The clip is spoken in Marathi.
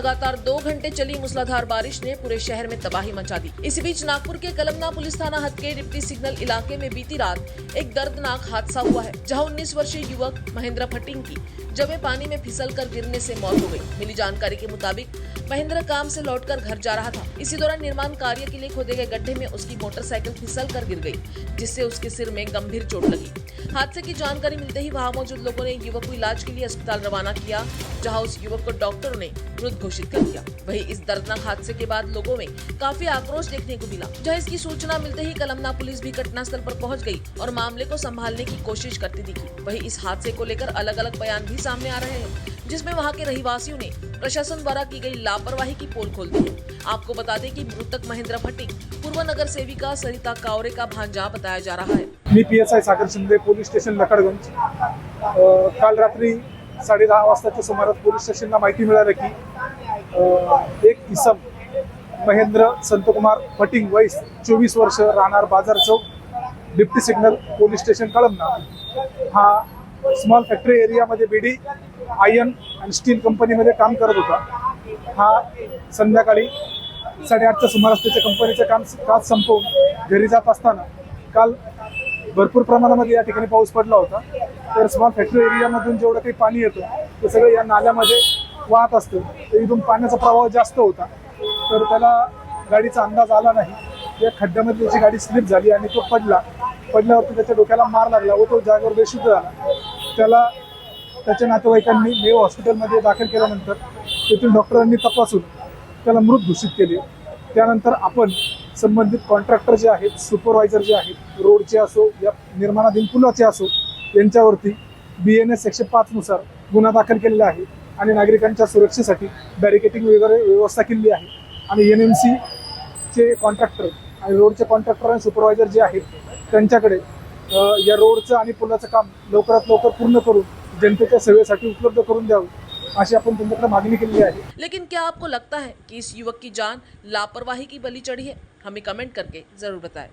लगातार 2 घंटे चली मूसलाधार बारिश ने पूरे शहर में तबाही मचा दी। इसी बीच नागपुर के कलमना पुलिस थाना हद के डिप्टी सिग्नल इलाके में बीती रात एक दर्दनाक हादसा हुआ है, जहां 19 वर्षीय युवक महेंद्र फटिंग की जमे पानी में फिसलकर गिरने से मौत हो गई। मिली जानकारी के मुताबिक महेंद्र काम से लौटकर घर जा रहा था। इसी दौरान निर्माण कार्य के लिए खोदे गए गड्ढे में उसकी मोटरसाइकिल फिसलकर गिर गई, जिससे उसके सिर में गंभीर चोट लगी। हादसे की जानकारी मिलते ही वहां मौजूद लोगों ने युवक को इलाज के लिए अस्पताल रवाना किया, जहां उस युवक को डॉक्टरों ने मृत घोषित कर दिया। वहीं इस दर्दनाक हादसे के बाद लोगों में काफी आक्रोश देखने को मिला, जहां इसकी सूचना मिलते ही कलमना पुलिस भी घटनास्थल पर पहुंच गई और मामले को संभालने की कोशिश करती दिखी। वहीं इस हादसे को लेकर अलग अलग बयान भी सामने आ रहे हैं, जिसमें वहां के रहवासियों ने प्रशासन द्वारा की गई लापरवाही की पोल खोल दी है। आपको बता दें कि मृतक महेंद्र फटिंग पूर्व नगर सेविका सरिता कावरे का भांजा बताया जा रहा है। मी PSI सागर शिंदे, पोलीस स्टेशन लकडगंज। काल रात्री 10:30 वाजताच्या सुमारास पोलीस स्टेशनला माहिती मिळाली की एक इसम महेंद्र संतकुमार फटिंग वय 24 वर्ष, राहणार बाजार चौक, deputy signal police station Kalmana, हा स्मॉल फॅक्टरी एरियामध्ये बीडी आयर्न आणि स्टील कंपनीमध्ये काम करत होता। हा संध्याकाळी 8:30च्या सुमारास त्याच्या कंपनीचं काज संपवून घरी जात असताना काल भरपूर प्रमाणामध्ये या ठिकाणी पाऊस पडला होता। तर स्मॉल फॅक्टरी एरियामधून जेवढं काही पाणी येतं ते सगळं या नाल्यामध्ये वाहत असतं। तर इथून पाण्याचा प्रवाह जास्त होता, तर त्याला गाडीचा अंदाज आला नाही। या खड्ड्यामध्ये त्याची गाडी स्लिप झाली आणि तो पडल्यावरती त्याच्या डोक्याला मार लागला व तो जागेवर बेशुद्ध झाला। त्याला त्याच्या नातेवाईकांनी मेयो हॉस्पिटलमध्ये दाखल केल्यानंतर तेथील डॉक्टरांनी तपासून त्याला मृत घोषित केले। त्यानंतर आपण संबंधित कॉन्ट्रॅक्टर जे आहेत, सुपरवायझर जे आहेत, रोडचे असो या निर्माणाधीन पुलाचे असो, यांच्यावरती BNS 105 नुसार गुन्हा दाखल केलेला आहे आणि नागरिकांच्या सुरक्षेसाठी बॅरिकेटिंग वगैरे व्यवस्था केली आहे। आणि NMC चे कॉन्ट्रॅक्टर आणि रोडचे कॉन्ट्रॅक्टर आणि सुपरवायझर जे आहेत त्यांच्याकडे या रोडचं आणि पुलाचं काम लवकरात लवकर पूर्ण करून जनतेच्या सेवेसाठी उपलब्ध करून द्यावं अशी आपण तुमच्याकडे मागणी केली आहे। लेकिन क्या आपको लगता है कि इस युवक की जान लापरवाही की बलि चढ़ी है? हमें कमेंट करके जरूर बताएं।